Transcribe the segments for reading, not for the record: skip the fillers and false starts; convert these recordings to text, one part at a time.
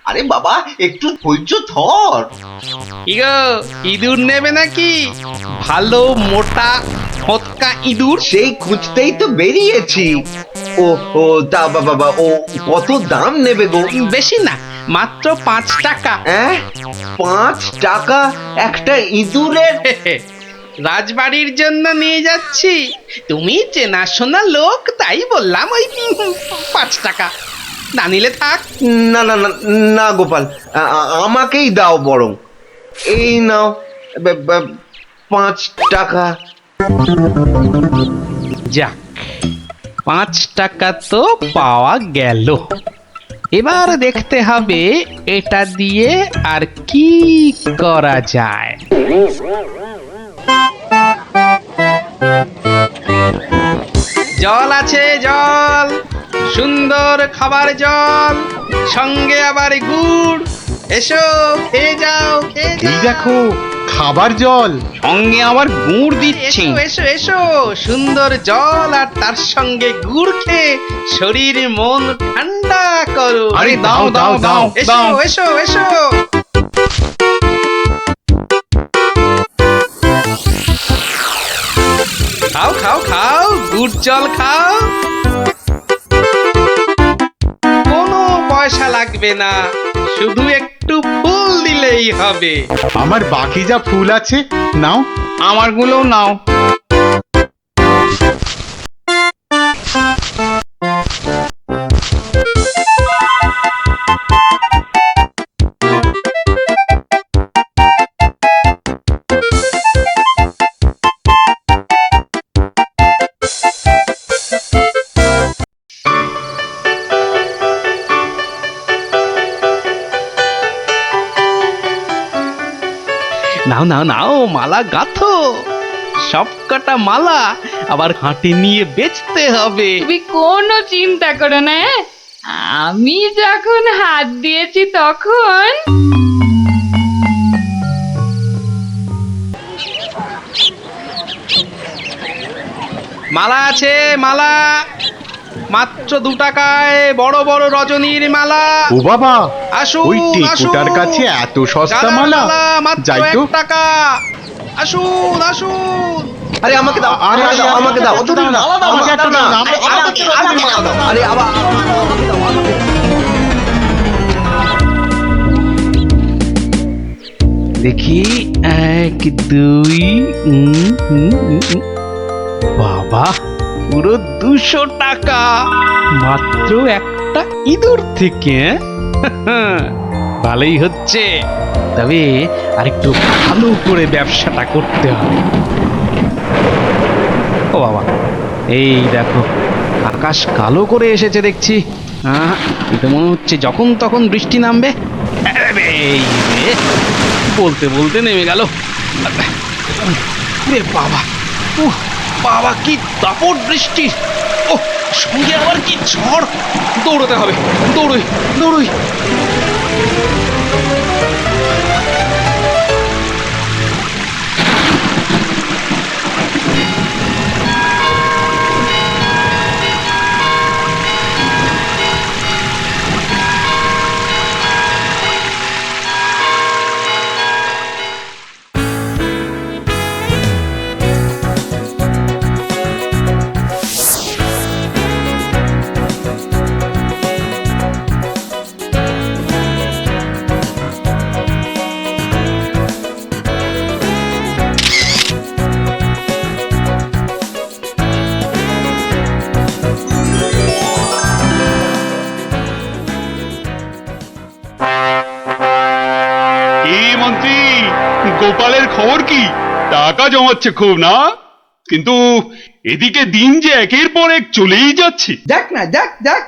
আরে বাবা একটু ধৈর্য ধর। ইগো, ইঁদুর নেবে নাকি? ভালো মোটা ফটকা ইঁদুর। সেই খুঁজতেই তো বেরিয়েছি। ও ও তা বাবা ও কত দাম নেবে গো? বেশি না, মাত্র 5 টাকা। 5 টাকা একটা ইঁদুরের? রাজবাড়ির জন্য নিয়ে যাচ্ছি, তুমি চেনাশোনা লোক তাই বললাম ওই 5 টাকা, না নিলে থাক। না না না না গোপাল, আমাকেই দাও বরং। এই নাও 5 টাকা। যাক, 5 টাকা তো পাওয়া গেল। এবার দেখতে হবে এটা দিয়ে আর কি করা যায়। জল আছে, জল, সুন্দর খাবার জল, সঙ্গে আবার গুড়। এসো, খেয়ে যাও, খেয়ে যাও। এই দেখো খাবার জল, সঙ্গে আবার গুড় দিচ্ছি। এসো এসো এসো, সুন্দর জল আর তার সঙ্গে গুড় খেয়ে শরীর মন ঠান্ডা করো। আরে দাও দাও দাও এসো দাও। এসো এসো। খাও খাও খাও, গুড় জল খাও। কোনো পয়সা লাগবে না, শুধু একটু ফুল দিলেই হবে। আমার বাকি যা ফুল আছে নাও। আমারগুলোও নাও। নাও নাও নাও, মালা গাঁথো। সব কটা মালা আবার হাঁটে নিয়ে বেচতে হবে। তুমি কোনো চিন্তা করো না, হ্যাঁ? আমি যখন হাত দিয়েছি তখন মালা আছে, মালা মাত্র 2 টাকায় বড় বড় রজনীর মালা। ও বাবা, আসুন ওই টেকুটার কাছে এত সস্তা মালা? মাত্র যাই তো। 1 টাকা। আসুন আসুন। আরে আমাকে দাও, আরে, আমাকে দাও, আমাকে দাও। একটু দাও না, আমাকে একটু দাও না, আমাকে মালা দাও। আরে আবার আমাকে দাও, আমাকে দাও। দেখি, 1 2, বাবা, পুরো 200 টাকা মাত্র একটা ইঁদুর থেকে। ভালোই হচ্ছে, তবে আরেকটু ভালো করে ব্যবসাটা করতে হবে। ও বাবা, এই দেখো আকাশ কালো করে এসেছে দেখছি। এটা মনে হচ্ছে যখন তখন বৃষ্টি নামবে। এই রে, বলতে বলতে নেমে গেল। রে বাবা, উহ, বাবা কি দাপট বৃষ্টি! ও, সঙ্গে আবার কি ঝড়! দৌড়াতে হবে, দৌড়ই দৌড়ই। এই মন্ত্রী, গোপালের খবর কি? টাকা জমাচ্ছে খুব না? কিন্তু এদিকে দিন যে একের পর এক চলেই যাচ্ছে। যাক না, যাক যাক।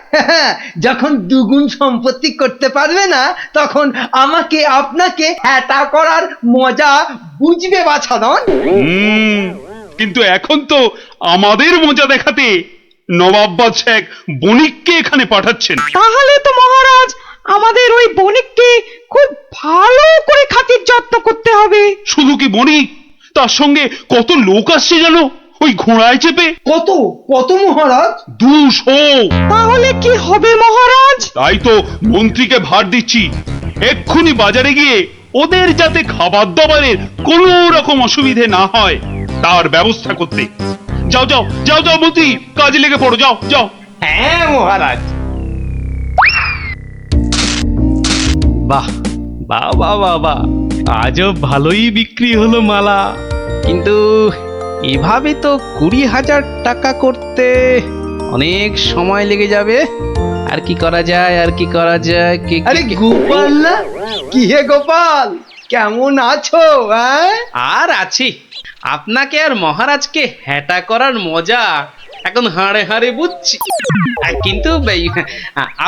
যখন দুগুণ সম্পত্তি করতে পারবে না তখন আমাকে আপনাকে হ্যাটা করার মজা বুঝবে বাছাধন। কিন্তু এখন তো আমাদের মজা দেখাতে নবাব বাদশাহ এক বণিককে এখানে পাঠাচ্ছেন। তাহলে তো মহারাজ আমাদের ওই বণিককে খুব ভালো করে খাতির যত্ন করতে হবে। শুধু কি বণিক, তার সঙ্গে কত লোক আসছে জানো? ওই ঘোড়ায় চেপে। কত কত মহারাজ? 200। তাহলে কি হবে মহারাজ? তাই তো মন্ত্রীকে ভার দিচ্ছি, এক্ষুনি বাজারে গিয়ে ওদের যাতে খাবার দাবারের কোনো রকম অসুবিধে না হয় তার ব্যবস্থা করতে। যাও যাও যাও যাও মন্ত্রী, কাজে লেগে পড়ো, যাও যাও। হ্যাঁ মহারাজ। বাহ বাহ বাহ বাহ বাহ, আজও ভালোই বিক্রি হলো মালা। কিন্তু এভাবে তো 20,000 টাকা করতে অনেক সময় লেগে যাবে। আর কি করা যায়, আর কি করা যায়? আরে গোপাল না? কি হে গোপাল, কেমন আছো? আর আছি। আপনাকে আর মহারাজকে হ্যাটা করার মজা এখন হাড়ে হাড়ে বুঝছি। কিন্তু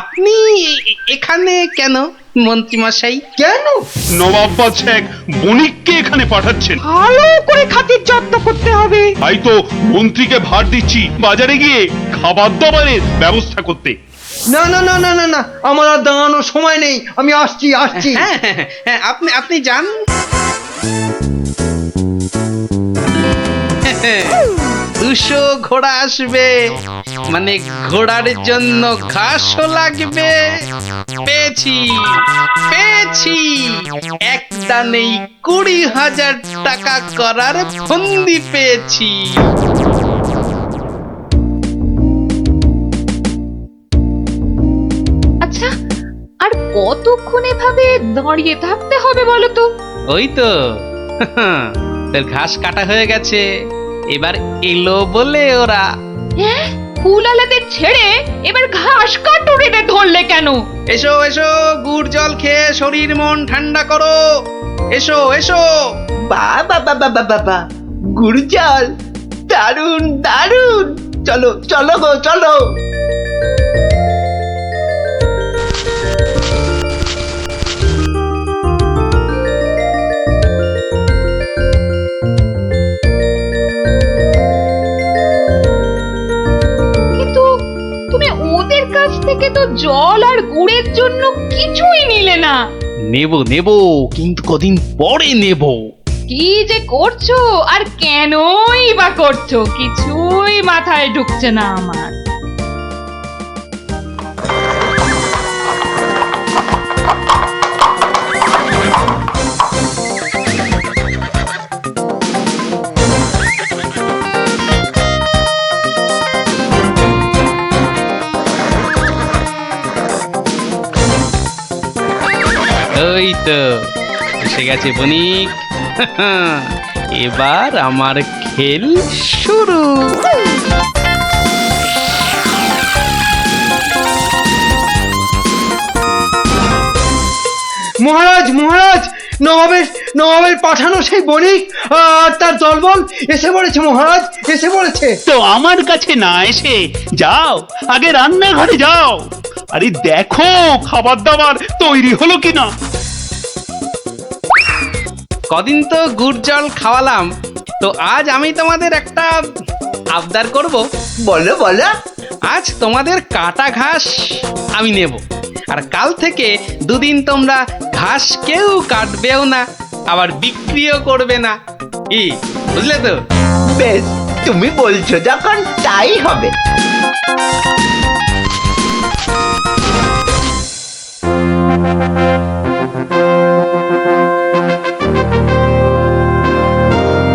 আপনি এখানে কেন মন্ত্রী মশাই? কেন? নবাব বাদশাহ এক বণিককে এখানে পাঠাচ্ছেন। ভালো করে খাতির যত্ন করতে হবে। তাই তো মন্ত্রীকে ভার দিচ্ছি বাজারে গিয়ে খাবার দাবারের ব্যবস্থা করতে। না না না না না না, আমার আর দাঁড়ানোর সময় নেই, আমি আসছি আসছি। হ্যাঁ হ্যাঁ হ্যাঁ, আপনি যান। 200 ঘোড়া আসবে, মানে ঘোড়ার জন্য ঘাসও লাগবে। পেয়েছি পেয়েছি, এক দানেই 20,000 টাকা করার ফন্দি পেয়েছি। আচ্ছা, আর কতক্ষণ এভাবে দাঁড়িয়ে থাকতে হবে বলো তো? ওই তো তোর ঘাস কাটা হয়ে গেছে, এবার এলো বলে ওরা। হ্যাঁ, ফুলালাদের ছেড়ে এবার ঘাস কাটুরিতে ধরলে কেন? এসো এসো, গুড় জল খেয়ে শরীর মন ঠান্ডা করো। এসো এসো। বাবা বাবা বাবা, গুরুজল, দারুণ দারুণ, চলো চলো গো চলো। কিন্তু তুমি ওদের কাছ থেকে তো জল আর গুড়ের জন্য কিছুই নিলে না। নেব নেব, কিন্তু কদিন পরে নেব। কি যে করছো আর কেনই বা করছো, কিছুই মাথায় ঢুকছে না আমার। ওই তো এসে গেছে বণিক। এবার আমার খেল শুরু। মহারাজ মহারাজ, নবাবের পাঠানো সেই বণিক আর তার দলবল এসে পড়েছে মহারাজ, এসে পড়েছে। তো আমার কাছে না এসে যাও আগে রান্নাঘরে যাও, আরে দেখো খাবার দাবার তৈরি হলো কিনা। কদিন তো গুড় জল খাওয়ালাম, তো আজ আমি তোমাদের একটা আবদার করব। বলো বলো। আজ তোমাদের কাটা ঘাস আমি নেব, আর কাল থেকে 2 দিন তোমরা ঘাস কেউ কাটবেও না, আবার বিক্রিও করবে না। কি বুঝলে তো? বেশ, তুমি বলছো যখন তাই হবে।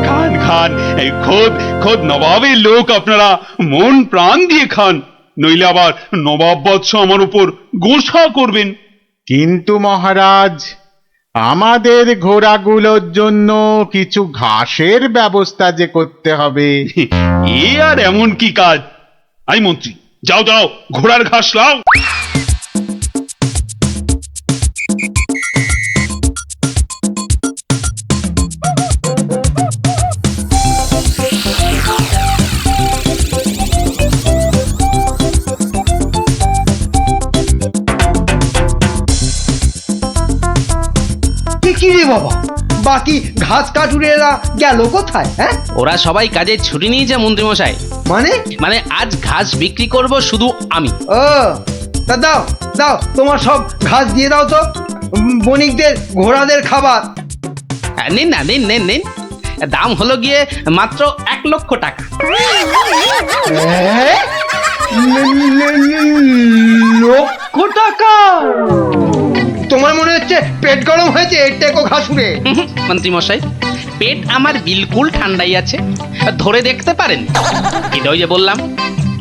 খান খান, এই খোদ খোদ নবাবের লোক, আপনারা মন প্রাণ দিয়ে খান, নইলে আবার নবাব বাদশাহ আমার উপর গোসা করবেন। কিন্তু মহারাজ, আমাদের ঘোড়াগুলোর জন্য কিছু ঘাসের ব্যবস্থা যে করতে হবে। এ আর এমন কি কাজ? আই মন্ত্রী, যাও যাও ঘোড়ার ঘাস লাও। কি রে বাবা, বাকি ঘাস কাটুরেরা গেল কোথায়? হ্যাঁ, ওরা সবাই কাজে ছুটি নিয়েছে মন্ত্রী মশাই। মানে আজ ঘাস বিক্রি করব শুধু আমি। ও তা দাও দাও, তোমার সব ঘাস দিয়ে দাও তো বণিকদের ঘোড়াদের খাবার। নিন না, নিন নিন নিন, দাম হলো গিয়ে মাত্র 1,00,000 টাকা। লক্ষ টাকা? তোমার মনে হচ্ছে পেট গরম হয়েছে টেকো ঘাসুরে? মন্ত্রী মশাই, পেট আমার বিলকুল ঠান্ডাই আছে, ধরে দেখতে পারেন। এটা ওই যে বললাম,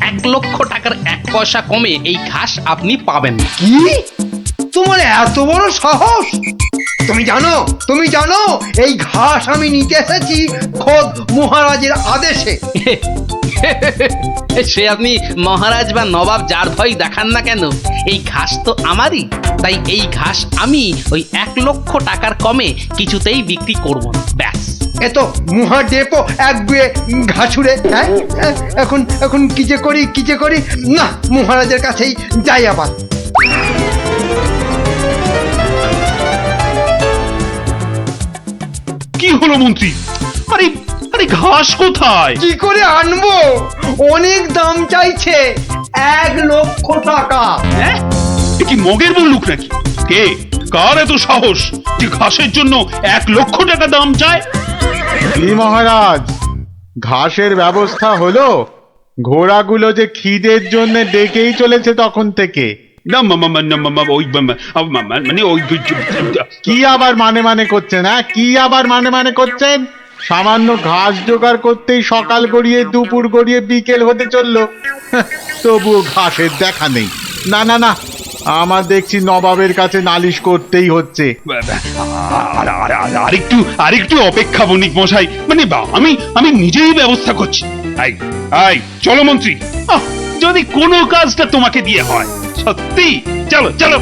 1,00,000 টাকার 1 পয়সা কমে এই ঘাস আপনি পাবেন না। কি? তোমার এত বড় সাহস? তুমি জানো এই ঘাস আমি নিতে এসেছি খোদ মহারাজের আদেশে। সে আপনি মহারাজ বা নবাব যার ভয় দেখান না কেন, এই ঘাস তো আমারই। তাই এই ঘাস আমি ওই 1,00,000 টাকার কমে কিছুতেই বিক্রি করব না, ব্যাস। এ তো মুহা ডেপো এক গুয়ে ঘাসুরে। হ্যাঁ, এখন কি যে করি না, মহারাজের কাছেই যাই আবার। কি হলো মন্ত্রী? আরে আরে ঘাস কোথায়? কি করে আনবো? অনেক দাম চাইছে, 1,00,000 টাকা। হ্যাঁ, এ কি মগের বন্দুক নাকি? কে, কার এত সাহস যে ঘাসের জন্য 1,00,000 টাকা দাম চায়? কি মহারাজ, ঘাসের ব্যবস্থা হলো? ঘোড়াগুলো যে খিদের জন্য ডেকেই চলেছে তখন থেকে। না ওই মানে ওই কি আবার মানে করছেন? হ্যাঁ, কি আবার মানে করছেন? সামান্য ঘাস জোগাড় করতেই সকাল গড়িয়ে দুপুর গড়িয়ে বিকেল হতে চললো, তবুও ঘাসের দেখা নেই। না না না, আমার দেখছি নবাবের কাছে নালিশ করতেই হচ্ছে। আরেকটু অপেক্ষা বণিক মশাই, মানে আমি নিজেই ব্যবস্থা করছি। আই চলো মন্ত্রী, যদি কোনো কাজটা তোমাকে দিয়ে হয়, সত্যি চলো চলো।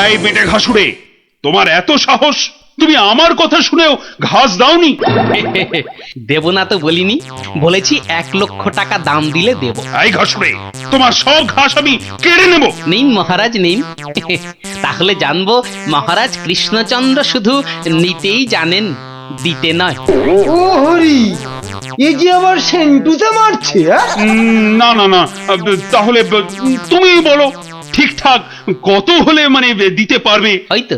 এই বেটে ঘাসুরে, তোমার এত সাহস, তুমি আমার কথা শুনেও ঘাস দাওনি? দেব না তো বলিনি, বলেছি 1,00,000 টাকা দাম দিলে দেব। এই ঘাসুরে, তোমার সব ঘাস আমি কেড়ে নেব। নিন মহারাজ নিন। তাহলে জানবো মহারাজ কৃষ্ণচন্দ্র শুধু নিতেই জানেন, দিতে নয়। ও হরি, এ যে আবার সেন্টুতে মারছে। না না না, তাহলে তুমি বলো ঠিকঠাক কত হলে মানে দিতে পারবে? হয়তো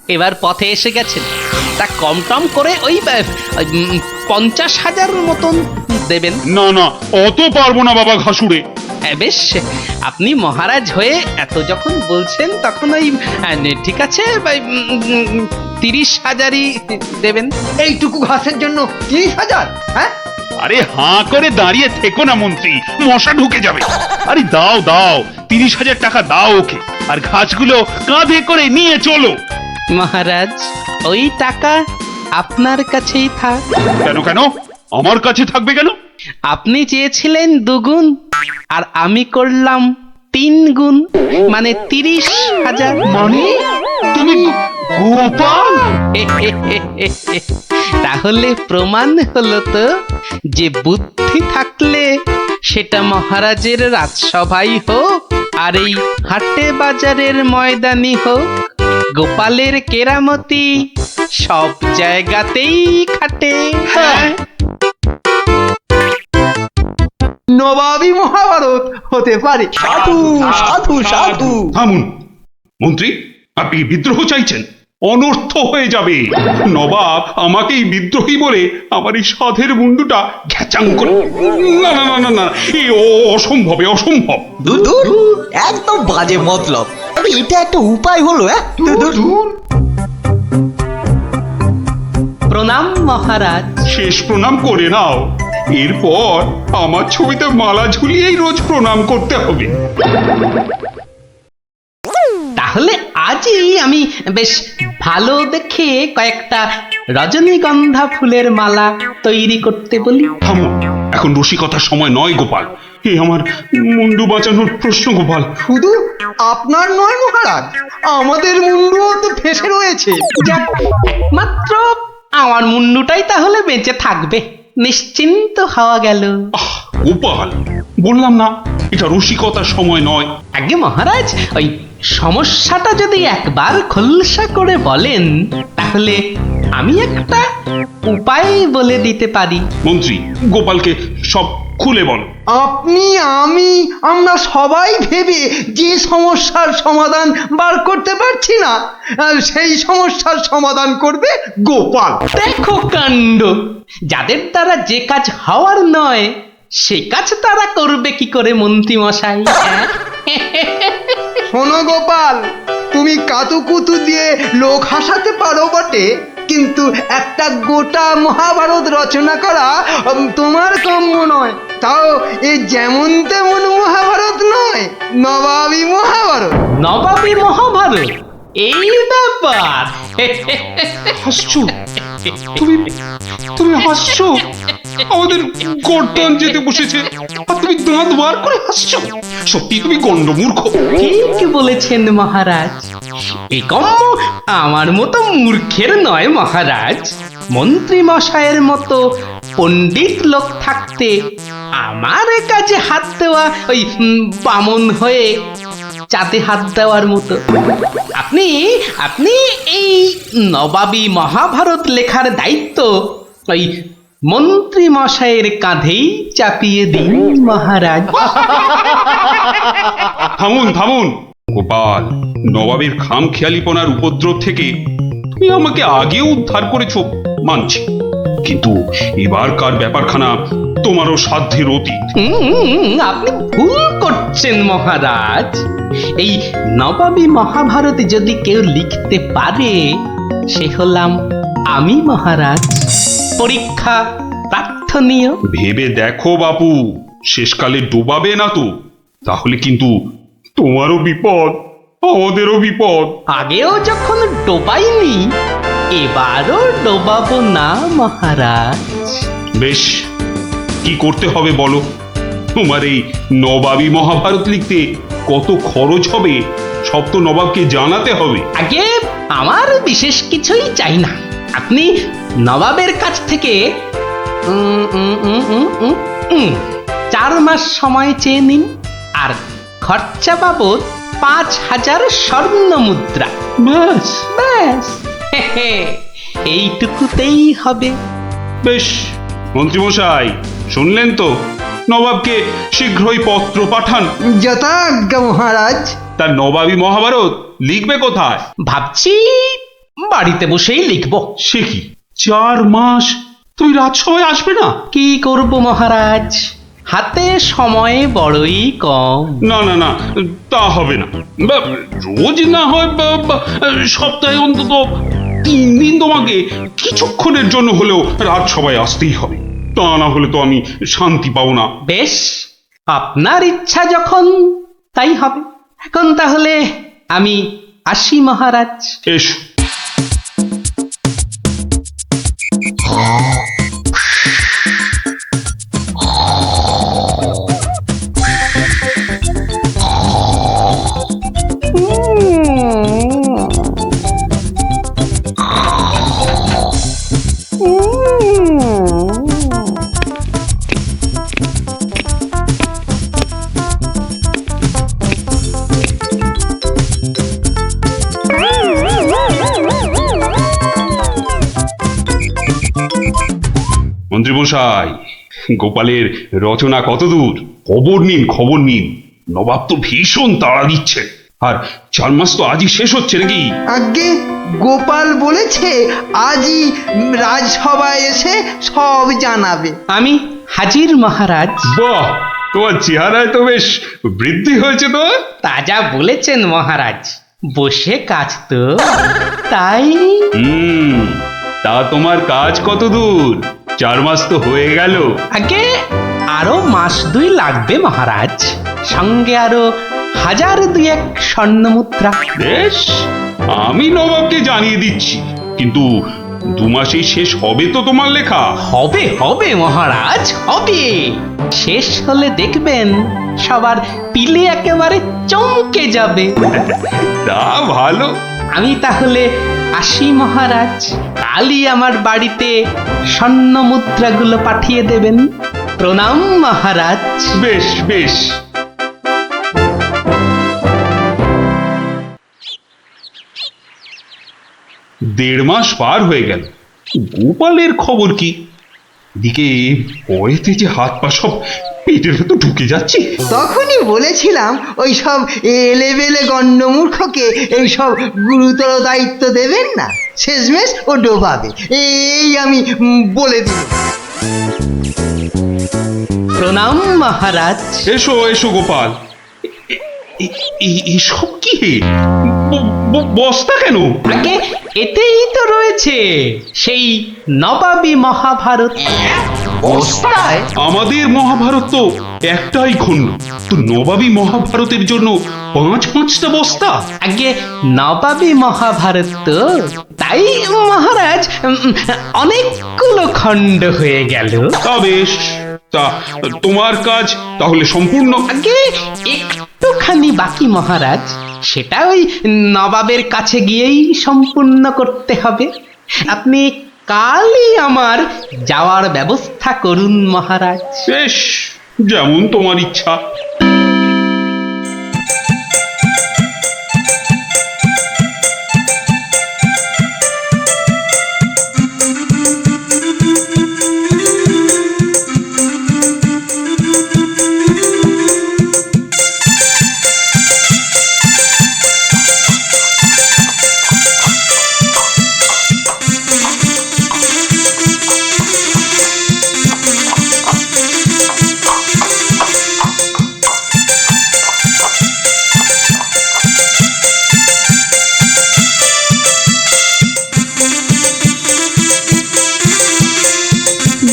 এবার পথে এসে গেছেন, তা কম টম করে ওই 50,000 মতন দেবেন। না না, অত পারবো না বাবা ঘাসুরে। বেশ, আপনি মহারাজ হয়ে এত যখন বলছেন তখন ওই ঠিক আছে 30,000ই দেবেন। এইটুকু ঘাসের জন্য 30,000? হ্যাঁ, আরে হাঁ করে দাঁড়িয়ে থেকো না মন্ত্রী, মশা ঢুকে যাবে। আরে দাও 30,000 টাকা দাও ওকে, আর ঘাসগুলো কাঁধে করে নিয়ে চলো। মহারাজ, ওই টাকা আপনার কাছেই থাক। কেন আমার কাছে থাকবে কেন? আপনি চেয়েছিলেন 2 গুণ, আর আমি করলাম 3 গুণ, মানে 30,000। মানে তুমি গোপাল? তাহলে প্রমাণ হলো তো যে বুদ্ধি থাকলে সেটা মহারাজের রাজসভাই হোক আর এই হাটে বাজারের ময়দানি হোক, গোপালের কেরামতি সব জায়গাতেই খাটে। হ্যাঁ, নবাবী মহাভারত হতে পারে। সাধু সাধু সাধু। থামুন মন্ত্রী, আপনি বিদ্রোহ চাইছেন? অনর্থ হয়ে যাবে। নবাব আমাকেই বিদ্রোহী বলে আমার এই সাধের মুন্ডুটা ঘ্যাচাং করে। না না না না না, এ অসম্ভব, অসম্ভব। দূর একদম বাজে মতলব। আরে এটা একটা উপায় হলো। প্রণাম মহারাজ। শেষ প্রণাম করে নাও, এরপর আমার ছবিতে মালা ঝুলিয়েই রোজ প্রণাম করতে হবে। তাহলে আজই আমি বেশ ভালো দেখে কয়েকটা রজনীগন্ধা ফুলের মালা তৈরি করতে বলি। থামো, এখন রসিকতার সময় নয় গোপাল, এ আমার মুন্ডু বাঁচানোর প্রশ্ন গোপাল। শুধু আপনার নয় মহারাজ, আমাদের মুন্ডুও তো ফেসে রয়েছে। যাক, একমাত্র আমার মুন্ডুটাই তাহলে বেঁচে থাকবে, নিশ্চিন্ত হওয়া গেল। গোপাল, বললাম না এটা রসিকতার সময় নয়। আগে মহারাজ, ওই সমস্যাটা যদি একবার খোলসা করে বলেন তাহলে আমি একটা উপায় বলে দিতে পারি। মন্ত্রী, গোপালকে সব খুলে বলো। আপনি আমি আমরা সবাই ভেবে যে সমস্যার সমাধান বার করতে পারছি না, সেই সমস্যার সমাধান করবে গোপাল। দেখো কাণ্ড, যাদের দ্বারা যে কাজ হওয়ার নয় সে কাজ তারা করবে কি করে মন্ত্রী মশাই? শোনো গোপাল, তুমি কাতুকুতু দিয়ে লোক হাসাতে পারো বটে, কিন্তু একটা গোটা মহাভারত রচনা করা তোমার কাম্য নয়। তাও এ যেমন তেমন মহাভারত নয়, নবাবী মহাভারত। নবাবী মহাভারত, এই ব্যাপার। হাসছো তুমি, তুমি হাসছো? আমাদের গর্দান যেতে বসেছে আর তুমি দাঁত বার করে হাসছো? সত্যি তুমি গন্ডমূর্খ। ঠিক বলেছেন মহারাজ, এ কম্ম আমার মতো মূর্খের নয় মহারাজ। মন্ত্রী মশাইয়ের মতো পণ্ডিত লোক থাকতে আমার এ কাজে হাত দেওয়া ওই বামন হয়ে চাঁদে হাত দেওয়ার মতো। আপনি আপনি এই নবাবী মহাভারত লেখার দায়িত্ব ওই মন্ত্রী মশাইয়ের কাঁধেই চাপিয়ে দিন মহারাজ। থামুন থামুন গোপাল, নবাবের খামখেয়ালিপনার উপদ্রব থেকে তুমি আমাকে আগেও উদ্ধার করেছো মানছি, কিন্তু এবারকার ব্যাপারখানা তোমারও সাধ্যের অতীত। আপনি ভুল করছেন মহারাজ। এই নবাবী মহাভারত যদি কেউ লিখতে পারে সে হলাম আমি মহারাজ। পরীক্ষা প্রার্থনীয়। ভেবে দেখো বাপু, শেষকালে ডোবাবে না তো? তাহলে কিন্তু তোমারও বিপদ, আমাদেরও বিপদ। আগেও যখন ডোবাইনি এবারও ডোবাবো না মহারাজ। বেশ, কি করতে হবে বলো? তোমার এই নবাবী মহাভারত লিখতে কত খরচ হবে সব তো নবাবকে জানাতে হবে। আগে আমার বিশেষ কিছুই চাই না, আপনি নবাবের কাছ থেকে 4 মাস সময় চেয়ে নিন, আর খরচা বাবদ 5,000 স্বর্ণ মুদ্রা। ব্যাস ব্যাস, এইটুকুতেই হবে। বেশ, মন্ত্রীমশাই শুনলেন তো? নবাবকে শীঘ্রই পত্র পাঠান। যথাজ্ঞা মহারাজ। তার নবাবী মহাভারত লিখবে কোথায়? ভাবছি বাড়িতে বসেই লিখব। সে কি, 4 মাস তুমি রাজসভায় আসবে না? কি করব মহারাজ, হাতে সময় বড়ই কম। না না না, তা হবে না। রোজ না হয় সপ্তাহে অন্তত 3 দিন তোমাকে কিছুক্ষণের জন্য হলেও রাজসভায় আসতেই হবে, তা না হলে তো আমি শান্তি পাবো না। বেশ, আপনার ইচ্ছা যখন তাই হবে। এখন তাহলে আমি আসি মহারাজ। এসো। মন্ত্রীমশাই, গোপালের রচনা কতদূর? খবর নিন, খবর নিন। নবাব তো ভীষণ তাড়া দিচ্ছে, আর 4 মাস তো আজই শেষ হচ্ছে নাকি? আগে গোপাল বলেছে আজই রাজসভায় এসে সব জানাবে। আমি হাজির মহারাজ। বাহ, তোমার চেহারায় তো বেশ বৃদ্ধি হয়েছে তো। তাজা বলেছেন মহারাজ, বসে কাজ তো তাই। তা তোমার কাজ কত দূর? 4 মাস তো হয়ে গেল। আগে আরো 1 মাস 2 লাগবে মহারাজ, সঙ্গে আরো 1000-2 স্বর্ণ মুদ্রা। বেশ, আমি নবাবকে জানিয়ে দিচ্ছি, কিন্তু 2 মাসেই শেষ হবে তো তোমার লেখা? হবে হবে মহারাজ, হবে। শেষ হলে দেখবেন সবার পিলে একেবারে চমকে যাবে। তা ভালো। আমি তাহলে আসি মহারাজ, কালই আমার বাড়িতে স্বর্ণ মুদ্রাগুলো পাঠিয়ে দেবেন। প্রণাম মহারাজ। বেশ বেশ। দেড় মাস পার হয়ে গেল, গোপালের খবর কি? এদিকে ভয়েতে যে হাত পা সব পেটের ভেতর ঢুকে যাচ্ছে। তখনই বলেছিলাম ওই সব এলেবেলে গণ্ডমূর্খকে এই সব গুরুতর দায়িত্ব দেবেন না, শেষমেশ ও ডোবাবে, এই আমি বলে দিই। প্রণাম মহারাজ। এসো এসো গোপাল। এসব কি? বস্তা কেন? আগে এতেই তো রয়েছে সেই নবাবী মহাভারত। বস্তায়? আমাদের মহাভারত তো একটাই খণ্ড, তো নবাবী মহাভারতের জন্য পাঁচটা বস্তা? আগে নবাবী মহাভারত তো, তাই মহারাজ অনেকগুলো খণ্ড হয়ে গেল। তা বেশ, তা তোমার কাজ তাহলে সম্পূর্ণ। আগে একটুখানি বাকি মহারাজ, সেটা ওই নবাবের কাছে গিয়েই সম্পূর্ণ করতে হবে। আপনি কালই আমার যাওয়ার ব্যবস্থা করুন মহারাজ। বেশ, যেমন তোমার ইচ্ছা।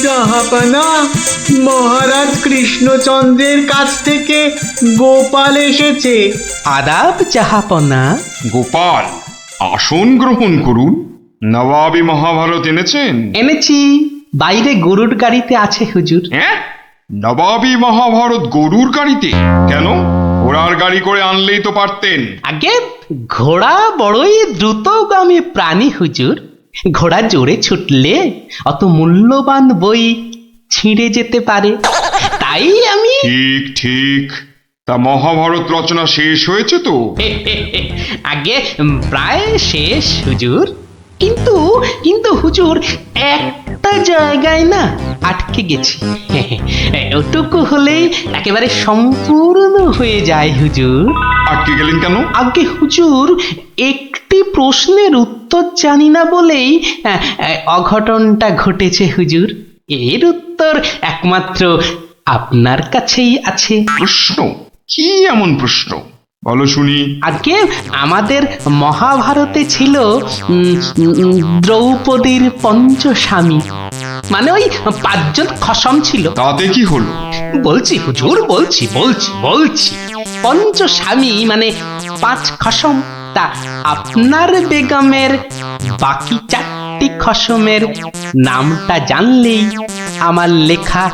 জাহাপানা, মহারাজ কৃষ্ণচন্দ্রের কাছ থেকে গোপাল এসেছে। আদাব জাহাপনা। গোপাল, আসন গ্রহণ করুন। নবাবী মহাভারত এনেছেন? এনেছি, বাইরে গরুর গাড়িতে আছে হুজুর। হ্যাঁ, নবাবী মহাভারত গরুর গাড়িতে? কেন, ঘোড়ার গাড়ি করে আনলেই তো পারতেন। আগে ঘোড়া বড়ই দ্রুতগামী প্রাণী হুজুর, ঘোড়া জোরে ছুটলে অত মূল্যবান বই ছিঁড়ে যেতে পারে, তাই আমি ঠিক ঠিক। তা মহাভারত রচনা শেষ হয়েছে তো? আগে প্রায় শেষ হুজুর, কিন্তু কিন্তু হুজুর একটা জায়গায় না আটকে গেছি। ওটুকু হলেই একেবারে সম্পূর্ণ হয়ে যায় হুজুর। আটকে গেলেন কেন? আগে হুজুর, একটি প্রশ্নের উত্তর জানি না বলেই অঘটনটা ঘটেছে হুজুর। এর উত্তর একমাত্র আপনার কাছেই আছে। প্রশ্ন? কি এমন প্রশ্ন, বলো শুনি। আগে আমাদের মহাভারতে ছিল দ্রৌপদীর পঞ্চস্বামী, মানে ওই 5 জন খসম ছিল। তাতে কি হলো? বলছি হুজুর, বলছি বলছি বলছি পঞ্চস্বামী মানে 5 খসম। তা আপনার বেগমের বাকি 4টি খসমের নামটা জানলেই আমার লেখা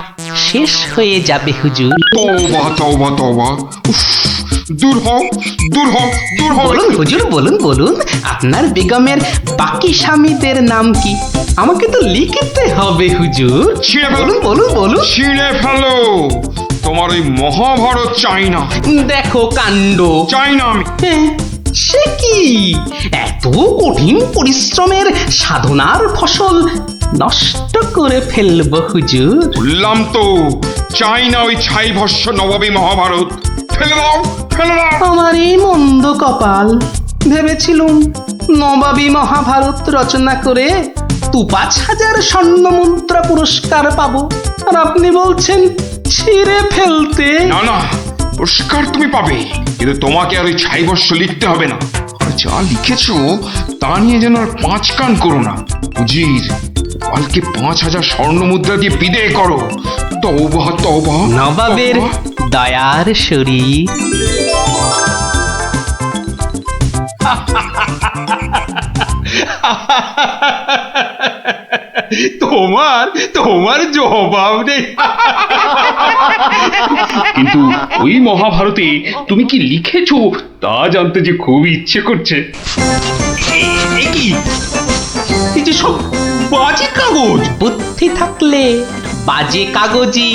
শেষ হয়ে যাবে হুজুর। তওবা তওবা তওবা, উফ, দূর হও দূর হও দূর হও। বলুন হুজুর, বলুন বলুন, আপনার বেগমের বাকি স্বামীদের নাম কি? আমাকে তো লিখতে হবে হুজুর। ছিঁড়ে ফেলো। বলুন বলুন বলুন। ছিঁড়ে ফেলো, তোমার ওই মহাভারত চাই না। দেখো কাণ্ড। চাই না আমি। সে কি, এত কঠিন পরিশ্রমের সাধনার ফসল নষ্ট করে ফেলবো হুজুর? বললাম তো, চাই না ওই ছাই ভস্য নবাবী মহাভারত। ফেলে দাও ফেলে দাও। আমার এই মন্দ কপাল, ভেবেছিলুম নবাবী মহাভারত রচনা করে 5,000 স্বর্ণ মুদ্রা পুরস্কার পাবো, আর আপনি বলছেন ছিঁড়ে ফেলতে। না না, পুরস্কার তুমি পাবে, কিন্তু তোমাকে আর ওই ছাই ভস্য লিখতে হবে না। আর যা লিখেছো তা নিয়ে যেন আর 5 কান করো না। উজির, কালকে 5,000 স্বর্ণ মুদ্রা দিয়ে বিদেয় করো। তওবা তওবা। নবাবের দয়ার শরীর। তোমার তোমার জবাব নেই। কিন্তু ওই মহাভারতে তুমি কি লিখেছো তা জানতে যে খুব ইচ্ছে করছে। এ কি, এই যে সব বাজে কাগজ। বুদ্ধি থাকলে বাজে কাগজই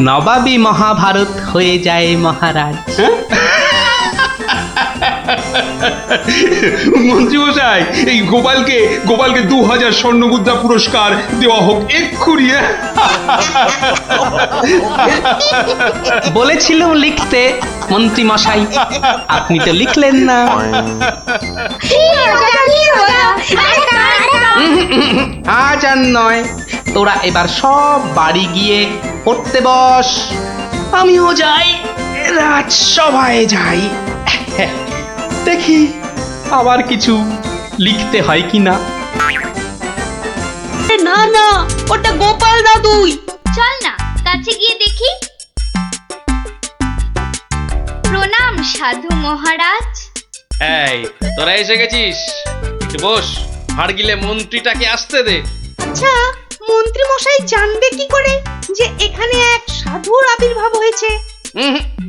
নবাবী মহাভারত হয়ে যায় মহারাজ। মন্ত্রী মশাই, এই গোপালকে 2000 স্বর্ণমুদ্রা পুরস্কার দেওয়া হোক এক্ষুনি। বলেছিলাম লিখতে মন্ত্রী মশাই, আপনি তো লিখলেন না। আজ আর নয়, তোরা এবার সব বাড়ি গিয়ে পড়তে বস। আমিও যাই, রাজসভায় যাই, দেখি আবার কিছু লিখতে হয় কিনা। না না, ওটা গোপাল দাদুই। চল না কাছে গিয়ে দেখি। প্রণাম সাধু মহারাজ। এই তোরা এসে গেছিস, একটু বস। হাড় গিলে মন্ত্রীটাকে আসতে দে। আচ্ছা, মন্ত্রী মশাই জানবে কি করে যে এখানে এক সাধুর আবির্ভাব হয়েছে?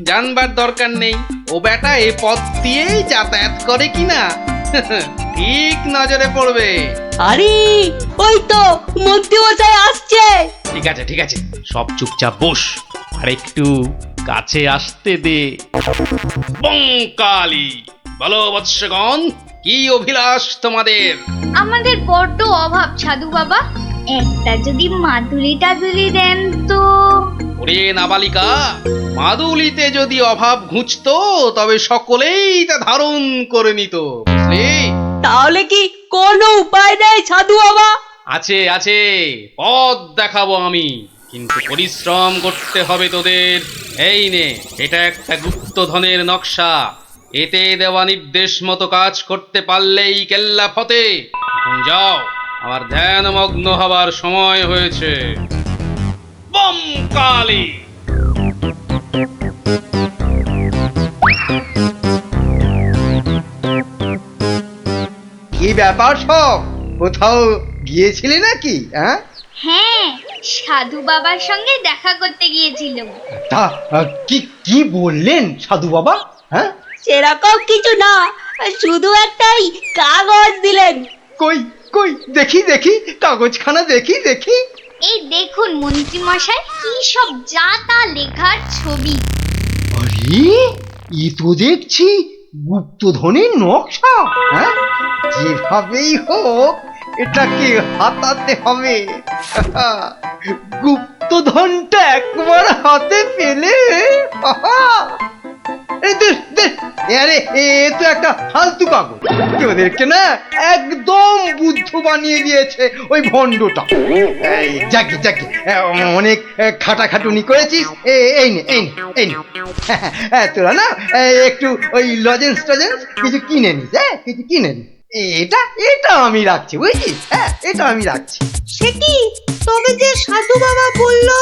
জানবার দরকার নেই, ও বেটা এ পথ দিয়েই যাতায়াত করে কিনা ঠিক নজরে পড়বে। আরে ওই তো মন্ত্রী মশাই আসছে। ঠিক আছে ঠিক আছে, সব চুপচাপ বস, আর একটু কাছে আসতে দে। বঙ্কালি, বলো বৎসগণ, কি অভিলাষ তোমাদের? আমাদের বড্ড অভাব সাধু বাবা, একটা যদি মাদুলি টাদুলি দেন তো। ওরে নাবালিকা, মাদুলিতে যদি অভাব ঘুচতো তবে সকলেই তা ধারণ করে নিত, বুঝলি? তাহলে কি কোনো উপায় নেই সাধু বাবা? আছে আছে, পথ দেখাবো আমি, কিন্তু পরিশ্রম করতে হবে তোদের। এই নে, এটা একটা গুপ্তধনের নকশা, এতে দেওয়া নির্দেশ মতো কাজ করতে পারলেই কেল্লা ফতে। এখন যাও, আমার ধ্যানমগ্ন হবার সময় হয়েছে। বম কালী। কি ব্যাপার সব, কোথাও গিয়েছিলে নাকি? হ্যাঁ হ্যাঁ, সাধু বাবার সঙ্গে দেখা করতে গিয়েছিলাম। তা কি কি বললেন সাধু বাবা? হ্যাঁ, সেরকম কিছু না, শুধু একটাই কাগজ দিলেন। কই কই দেখি দেখি, কাগজখানা দেখি দেখি। এই দেখুন মন্ত্রী মশাই, কি সব যা তা লেখার ছবি। আরে এ তো দেখছি গুপ্তধনের নকশা। হ্যাঁ, যেভাবেই হোক এটাকে হাতাতে হবে। গুপ্তধনটা একবার হাতে পেলে, আরে এ তো একটা ফালতু কাগজ, ওদেরকে না একদম বুদ্ধ বানিয়ে দিয়েছে ওই ভণ্ডটা। যাকে যাকে অনেক খাটাখাটুনি করেছিস, এই নে এই নে এই নে। তোরা না একটু ওই লজেন্স টজেন্স কিছু কিনে নিস, কিছু কিনে নিস। এটা এটা আমি রাখছি, বুঝছিস? হ্যাঁ, এটা আমি রাখছি। সে কি, তবে যে সাধু বাবা বললো?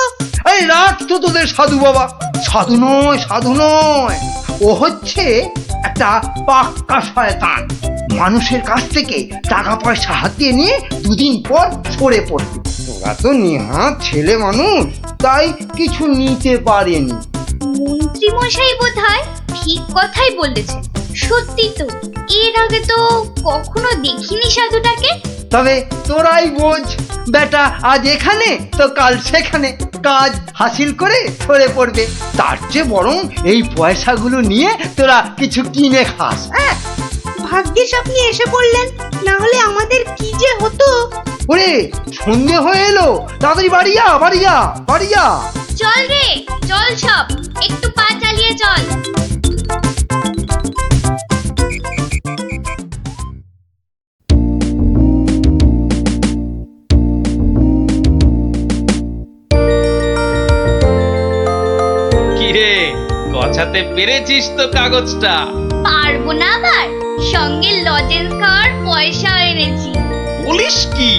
এই রাখ তো তোদের সাধু বাবা। সাধু নয়, সাধু নয়, ও হচ্ছে একটা পাক্কা শয়তান। মানুষের কাছ থেকে টাকা পয়সা হাতিয়ে নিয়ে দুদিন পর সরে পড়বে। তোরা তো নিহাত ছেলে মানুষ, তাই কিছু নিতে পারেনি। মন্ত্রী মশাই বোধহয় ঠিক কথাই বলেছেন। সত্যি তো, এর আগে তো কখনো দেখিনি সাধুটাকে। তবে তোরাই বোঝ, বেটা আজ এখানে তো কাল সেখানে কাজ হাসিল করে সরে পড়বে। তার চেয়ে বরং এই পয়সাগুলো নিয়ে তোরা কিছু কিনে খাস। হ্যাঁ, ভাগ্যিস আপনি এসে পড়লেন, না হলে আমাদের কি যে হতো। ওরে সন্ধে হয়ে এলো, তাড়াতাড়ি বাড়িয়া বাড়িয়া বাড়িয়া। চল রে চল, সব একটু পা চালিয়ে চল। কিরে, গছাতে পেরেছিস তো কাগজটা? পারবো না আবার, সঙ্গে লজেন্স খাওয়ার পয়সা এনেছি। বলিস কি,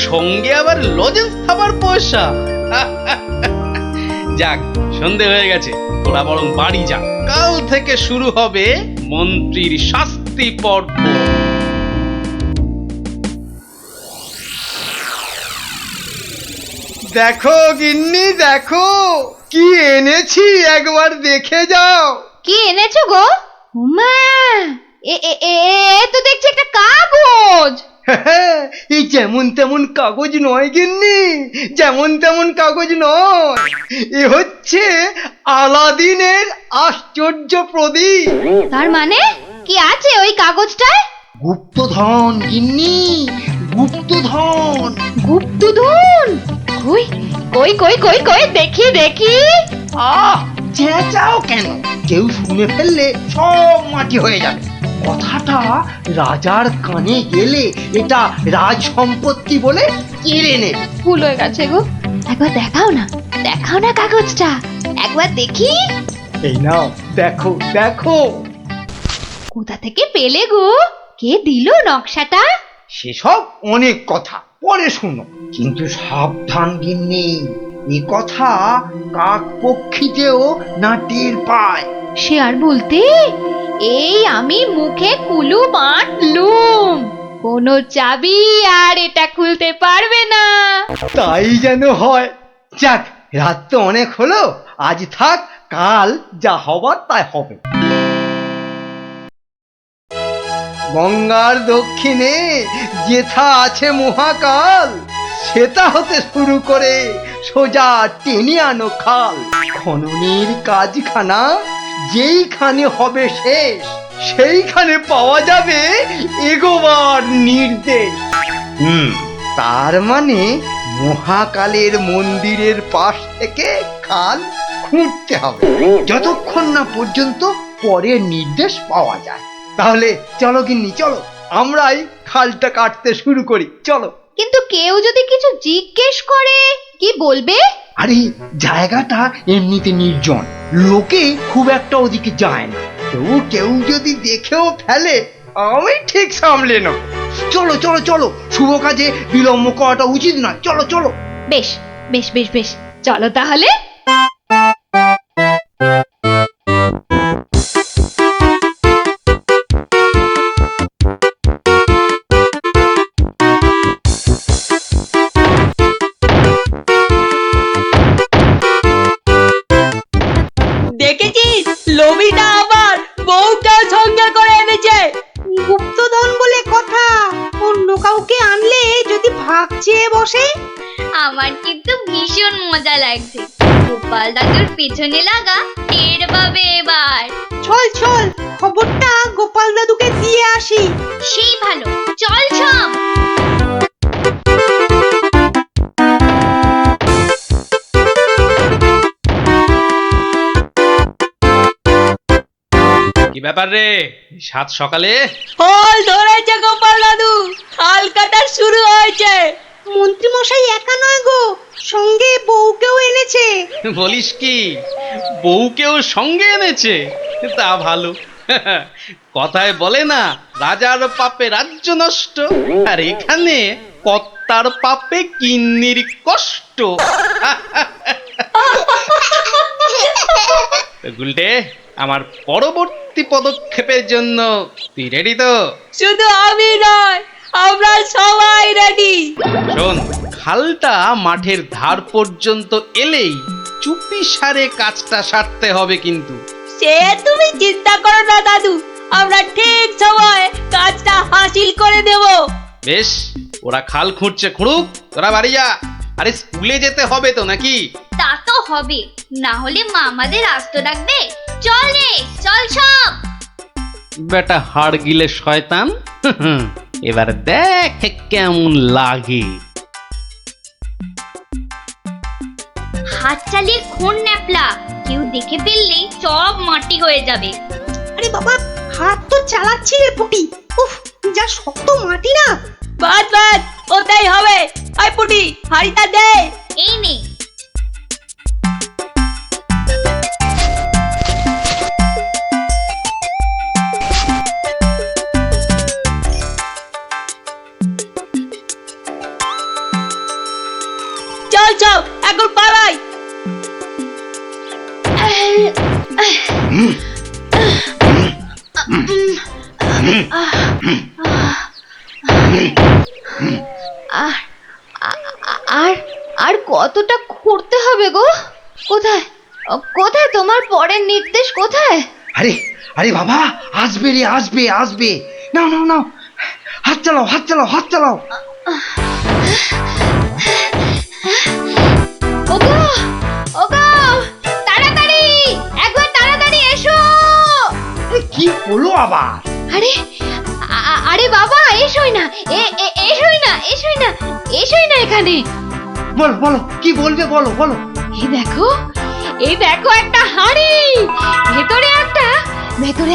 সঙ্গে আবার লজেন্স খাবার পয়সা? যাক, সন্ধে হয়ে গেছে, তোরা বরং বাড়ি যা। কাল থেকে শুরু হবে মন্ত্রীর শাস্তি পর্ব। দেখো গিন্নি, দেখো কি এনেছি, একবার দেখে যাও। কি এনেছো গো? মা, তো দেখছি একটা কাগজ। এই যেমন তেমন কাগজ নয় গিন্নি, যেমন তেমন কাগজ নয়। এ হচ্ছে আলাদিনের আশ্চর্য প্রদীপ। তার মানে? কি আছে ওই কাগজটায়? গুপ্তধন গিন্নি, গুপ্তধন। গুপ্তধন? কই কই কই কই কই দেখি দেখি। আহ, চেঁচাও কেন? কেউ শুনে ফেললে সব মাটি হয়ে যাবে। কথাটা রাজার কানে গেলে এটা রাজ সম্পত্তি বলে কেড়ে নেবে। ভুল হয়ে গেছে গো, একবার দেখাও না কাগজটা, একবার দেখি। এই নাও, দেখো দেখো। কোথা থেকে পেলে গো? কে দিল নকশাটা? সেসব অনেক কথা পরে শুনো, কিন্তু সাবধান গিন্নি, এ কথা কাক পক্ষীতেও না টের পায়। সে আর বলতে, এই আমি মুখে কুলু বাঁধলুম, কোনো চাবি আর এটা খুলতে পারবে না। তাই যেন হয়। যাক, রাত তো অনেক হলো, আজ থাক, কাল যা হবার তাই হবে। গঙ্গার দক্ষিণে যেথা আছে মহাকাল, সেটা হতে শুরু করে সোজা টেনে আনো খাল। খননের কাজখানা যেইখানে হবে শেষ, সেইখানে পাওয়া যাবে এগোবার নির্দেশ। তার মানে মহাকালের মন্দিরের পাশ থেকে খাল খুঁড়তে হবে, যতক্ষণ না পর্যন্ত পরের নির্দেশ পাওয়া যায়। তাহলে চলো গিন্নি, চলো, আমরাই খালটা কাটতে শুরু করি, চলো। কিন্তু কেউ যদি কিছু জিজ্ঞেস করে কি বলবে? আরে, জায়গাটা এমনিতে নির্জন, লোকে খুব একটা ওদিকে যায় না। তবু কেউ যদি দেখেও ফেলে, আমি ঠিক সামলে নেব। চলো চলো চলো, শুভ কাজে বিলম্ব করাটা উচিত নয়। চলো চলো। বেশ বেশ বেশ বেশ, চলো তাহলে। দেখেছিস, লোভিটা আবার বউটা সঙ্গে করে এনেছে। গুপ্তধন বলে কথা, অন্য কাউকে আনলে যদি ভাগ চেয়ে বসে। আমার কিন্তু ভীষণ মজা লাগছে। গোপাল দাদুর পেছনে লাগা টের পাবে এবার। চল চল, খবরটা গোপাল দাদুকে দিয়ে আসি। সেই ভালো, চল ছাম। কি ব্যাপার রে, সাত সকালে? ফল ধরেছে গোপাল দাদু, খাল কাটা শুরু হয়েছে। মন্ত্রী মশাই একা নয় গো, সঙ্গে বউকেও এনেছে। বলিস কি, বউকেও সঙ্গে এনেছে? তা ভালো। কথায় বলে না, রাজার পাপে রাজ্য নষ্ট, আর এখানে কর্তার পাপে কিন্নির কষ্ট। গুলটে, আমার পরবর্তী পদক্ষেপের জন্য তুই রেডি তো? শুধু আমি নয়, আমরা সবাই রেডি। শোন, খালটা মাঠের ধার পর্যন্ত এলেই চুপি সারে কাজটা সারতে হবে কিন্তু। সে তুমি চিন্তা করো না দাদু, আমরা ঠিক সময় কাজটা হাসিল করে দেব। বেশ, ওরা খাল খুঁড়ছে খুঁড়ুক, তোরা বাড়ি যা। আরে স্কুলে যেতে হবে তো নাকি? তা তো হবে, না হলে মা আমাদের আস্ত ডাকবে। চল রে, চল সব। বেটা হাড় গিলে শয়তান, এবার দেখ কেমন লাগে। হাত চালিয়ে খুন ন্যাপলা, কেউ দেখে ফেললে সব মাটি হয়ে যাবে। আরে বাবা, হাত তো চালাচ্ছি রে পুটি। উফ, যা শক্ত মাটি না। বাদ বাদ, ওটাই হবে। আয় পুটি, হাড়িটা দে। এই নে। চল চল, এখন পালাই। আর কতটা খুঁড়তে হবে গো? কোথায় কোথায় তোমার পরের নির্দেশ কোথায়? আরে আরে বাবা, আসবে রে, আসবে আসবে। নাও নাও নাও, হাত চালাও হাত চালাও হাত চালাও। ওগো ওগো, তাড়াতাড়ি, একবার তাড়াতাড়ি এসো। কি হলো আবার? আরে আরে বাবা এসোই না এসোই না এসোই না এসোই না এখানে। বলো বলো কি বলবে বলো বলো। এই দেখো একটা হাঁড়ি, ভেতরে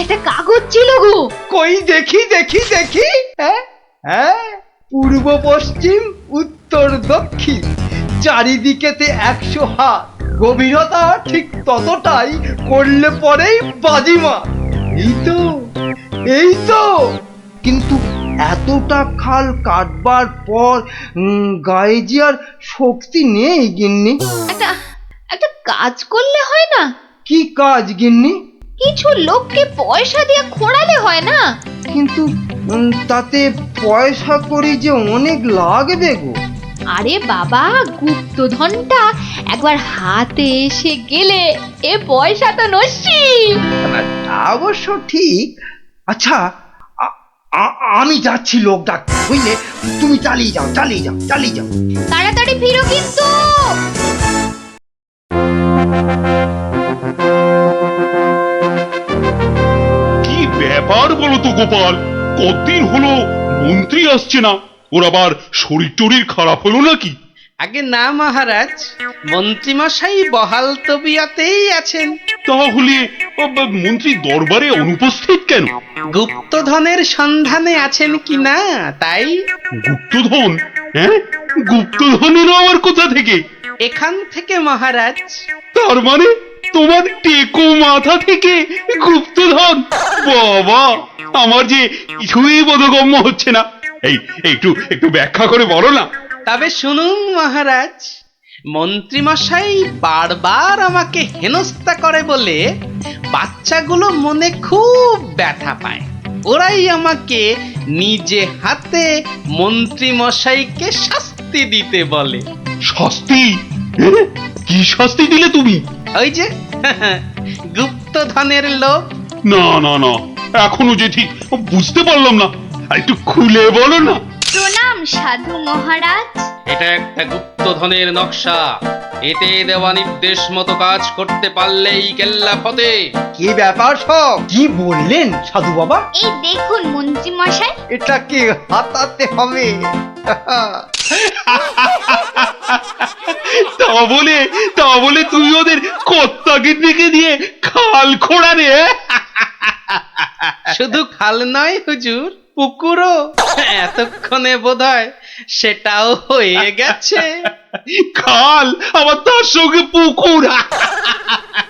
একটা কাগজ ছিল গো। কই দেখি দেখি দেখি। হ্যাঁ হ্যাঁ, পূর্ব পশ্চিম উত্তর দক্ষিণ চারিদিকেতে 100 হাত, গভীরতা ঠিক ততটাই, করলে পরেই বাজিমা। এই তো কিন্তু এতটা খাল কাটবার পর গায়ে যে আর শক্তি নেই গিন্নি। একটা কাজ করলে হয় না? কি কাজ গিন্নি? কিছু লোককে পয়সা দিয়ে খোঁড়ালে হয় না? কিন্তু তাতে পয়সা করি যে অনেক লাগবে গো। আরে বাবা, গুপ্তধনটা একবার হাতে এসে গেলে এ পয়সা তো নস্যি। তা অবশ্য ঠিক। আচ্ছা আমি যাচ্ছি লোক ডাকতে, বুঝলে? তুমি চালিয়ে যাও চালিয়ে যাও চালিয়ে যাও। তাড়াতাড়ি ফিরো কিন্তু। কি ব্যাপার বলো তো গোপাল, কতদিন হলো মন্ত্রী আসছে না? ওর আবার শরীর টরীর খারাপ হলো নাকি? আগে না মহারাজ, মন্ত্রীমশাই বহাল তবিয়তেই আছেন। তাহলে মন্ত্রী দরবারে অনুপস্থিত কেন? গুপ্তধনের সন্ধানে আছেন কিনা তাই। গুপ্তধন? হ্যাঁ, গুপ্তধনেরও আবার কোথা থেকে? এখান থেকে মহারাজ। তার মানে তোমার টেকো মাথা থেকে গুপ্তধন? বাবা, আমার যে কিছুই বোধগম্য হচ্ছে না। একটু ব্যাখ্যা করে বলো না। তবে শুনুন মহারাজ, মন্ত্রীমশাই বারবার আমাকে হেনস্থা করে বলে বাচ্চাগুলো মনে খুব ব্যথা পায়। ওরাই আমাকে নিজে হাতে মন্ত্রীমশাইকে শাস্তি দিতে বলে। শাস্তি? কি শাস্তি দিলে তুমি? ওই যে গুপ্তধনের লোভ। না না না, এখনো যে ঠিক বুঝতে পারলাম না, একটু খুলে বলো না। প্রণাম সাধু মহারাজ। এটা একটা গুপ্তধনের নকশা, এতে দেওয়া নির্দেশ মতো কাজ করতে পারলেই কেল্লা ফতে। কি ব্যাপার সব? কি বললেন সাধু বাবা? এই দেখুন মন্ত্রী মশাই, এটাকে হাতাতে হবে। তা বলে তুই ওদের কর্তাকে ডেকে দিয়ে খাল খোঁড়া রে? শুধু খাল নয় হুজুর, পুকুরও। এতক্ষণে বোধহয় সেটাও হয়ে গেছে। খাল আবার তার সঙ্গে পুকুর?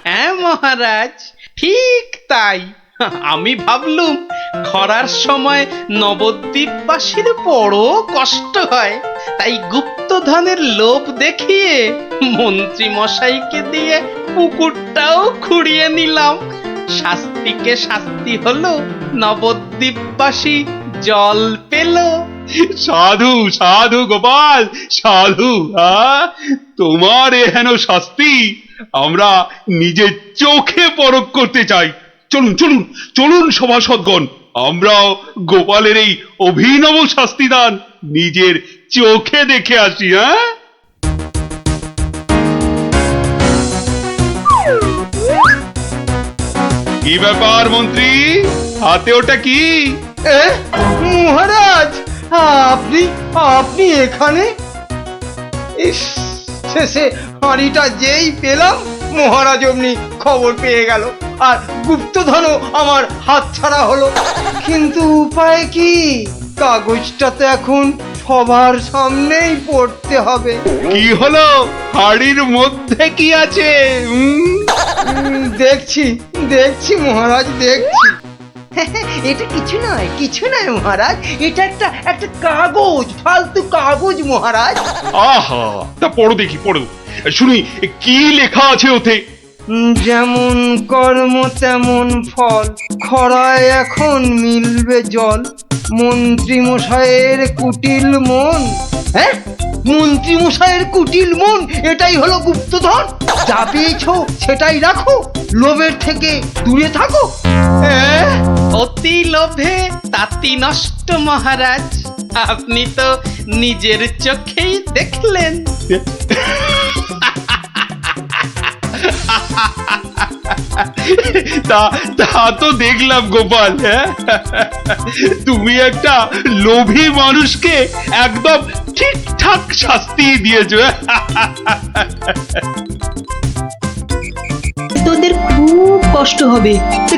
হ্যাঁ মহারাজ, ঠিক তাই। আমি ভাবলুম খরার সময় নবদ্বীপবাসীর বড় কষ্ট হয়, তাই গুপ্তধনের লোভ দেখিয়ে মন্ত্রী মশাইকে দিয়ে পুকুরটাও খুঁড়িয়ে নিলাম। শাস্তিকে শাস্তি হলো, নবদ্বীপবাসী জল পেল। সাধু সাধু গোপাল সাধু, তোমার এহেন শাস্তি আমরা নিজের চোখে পরখ করতে চাই। চলুন চলুন চলুন সভাসদগণ, আমরাও গোপালের এই অভিনব শাস্তিদান নিজের চোখে দেখে আসি। কি ব্যাপার মন্ত্রী, হাতে ওটা কি? মহারাজ, আপনি এখানে? ইস, শেষে হাঁড়িটা যেই পেলাম মহারাজ অমনি খবর পেয়ে গেল, আর গুপ্তধনও আমার হাতছাড়া হলো। কিন্তু উপায় কি? কাগজটা তো এখন সবার সামনেই পড়তে হবে। কি হলো? হাড়ির মধ্যে কি আছে? দেখছি মহারাজ, দেখছি। এটা কিছু নয় মহারাজ, এটা একটা কাগজ, ফালতু কাগজ মহারাজ। আহা, তা পড়ো দেখি, পড়ো শুনি কি লেখা আছে ওতে। যেমন কর্ম তেমন ফল, খরায় এখন মিলবে জল, মন্ত্রী মশাইয়ের কুটিল মন। হ্যাঁ, মন্ত্রী মশাইয়ের কুটিল মন, এটাই হলো গুপ্তধন। যা পেয়েছো সেটাই রাখো, লোভের থেকে দূরে থাকো। অতি লোভে তাতি নষ্ট মহারাজ, আপনি তো নিজের চোখেই দেখলেন। তা তো দেখলাম গোপাল। তুমি একটা লোভী মানুষকে একদম ঠিকঠাক শাস্তি দিয়েছো। তোদের খুব কষ্ট হবে।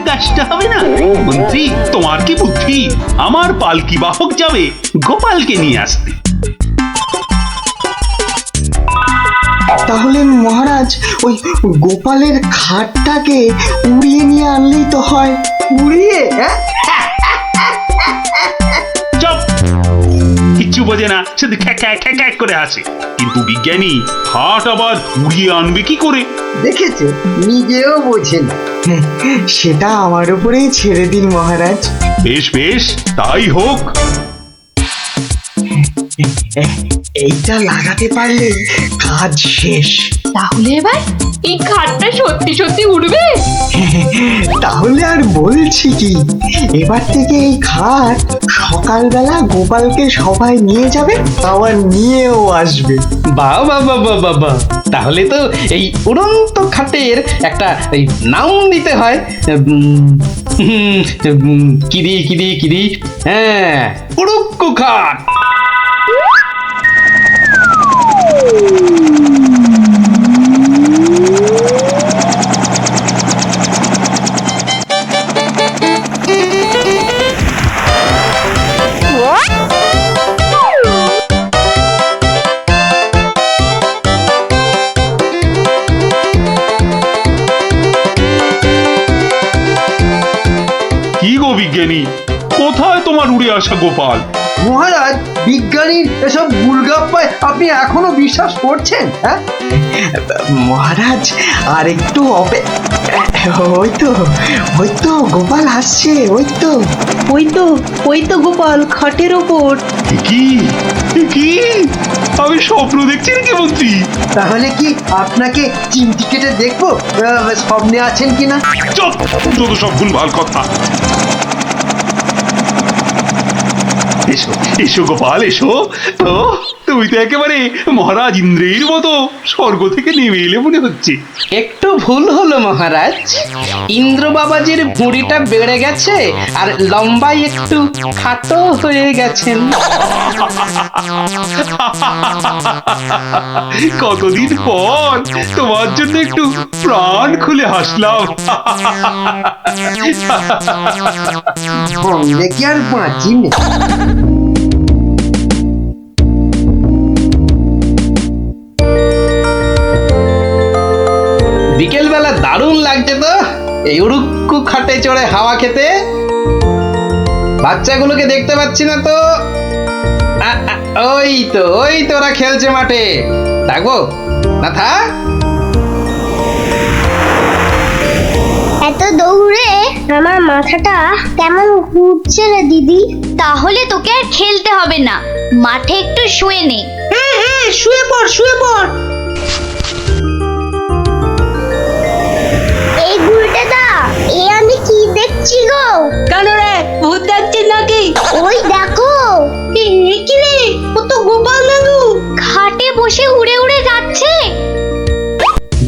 কষ্ট হবে না মন্ত্রী, তোমার কি বুদ্ধি? আমার পালকি বাহক যাবে গোপালকে নিয়ে আসতে। তাহলে মহারাজ ওই গোপালের খাটটাকে উড়িয়ে নিয়ে আনলেই তো হয়। উড়িয়ে? হ্যাঁ, চুপ, কিচ্ছু বোঝে না, শুধু খ্যাক করে আসে। কিন্তু বিজ্ঞানী হাট আবার উড়িয়ে আনবে কি করে? দেখেছো, নিজেও বোঝে না। সেটা আমার উপরেই ছেড়ে দিন মহারাজ। বেশ বেশ, তাই হোক। এইটা লাগাতে পারলেই কাজ শেষ। তাহলে এবার এই খাটটা সত্যি সত্যি উঠবে? তাহলে আর বলছি কি, এবার থেকে এই খাট সকালবেলা গোপালকে সবাই নিয়ে যাবে, আবার নিয়েও আসবে। বাহ বাহ বাহ বাহ বাহ বাহ। তাহলে তো এই উড়ন্ত খাটের একটা এই নাম দিতে হয়। কিরি হ্যাঁ, উড়ুক্কু খাট। কি গো বিজ্ঞানী, কোথায় তোমার উড়ে আসা গোপাল? মহারাজ, বিজ্ঞানীর এসব গুলগাপ্পায় আপনি এখনো বিশ্বাস করছেন? হ্যাঁ, মহারাজ আর একটু ওই তো গোপাল আসছে। ওই তো গোপাল খাটের ওপর। কি কি আমি স্বপ্ন দেখছি নাকি মন্ত্রী? তাহলে কি আপনাকে চিমটি কেটে দেখবো স্বপ্নে আছেন কিনা? চুপ, যত সব ভুলভাল কথা। এসো এসো গোপাল এসো। তো তুমি তো একেবারে মহারাজ ইন্দ্রের মতো স্বর্গ থেকে নেমে এলে মনে হচ্ছে। একটু ভুল হলো মহারাজ, ইন্দ্র বাবাজির ভুঁড়িটা বেড়ে গেছে আর লম্বাই একটু খাটো হয়ে গেছেন। কতদিন পর তোমার জন্য একটু প্রাণ খুলে হাসলাম। দেখি আর বাঁচি না। বিকেলবেলা দারুণ লাগছে তো এই উড়ুক্কু খাটে চড়ে হাওয়া খেতে। বাচ্চাগুলোকে দেখতে পাচ্ছি না তো। ওই তো ওরা খেলছে মাঠে। থাকবো না, থাক। এত দৌড়ে আমার মাথাটা কেমন ঘুরছে রে দিদি। তাহলে তোকে আর খেলতে হবে না, মাঠে একটু শুয়ে নে। হ্যাঁ, শুয়ে পড়। এই গুলটেদা, এ আমি কি দেখছি গো? কেন রে, ভূত দেখছিস নাকি? ওই দেখো, কি রে, ও তো গোপাল দাদু। খাটে বসে উড়ে উড়ে যাচ্ছে।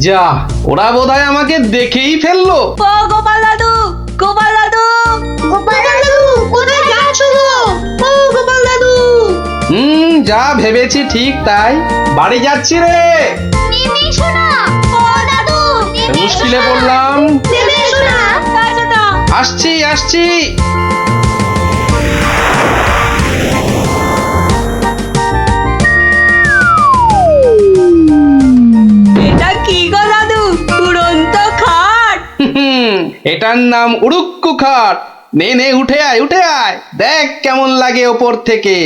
যা, ওরা বোধহয় আমাকে দেখেই ফেললো। ও গোপাল দাদু। গোপাল দাদু, কোথায় যাচ্ছ গো? ও গোপাল দাদু। যা ভেবেছি ঠিক তাই, বাড়ি যাচ্ছি রে। নেমে এসো না। ও দাদু, মুশকিলে পড়লাম। নেমে এসো না। আসছি। এটা কি গো দাদু, উড়ন্ত খাট? এটার নাম উড়ুক্কু খাট। নে উঠে আয়, দেখ কেমন লাগে ওপর থেকে।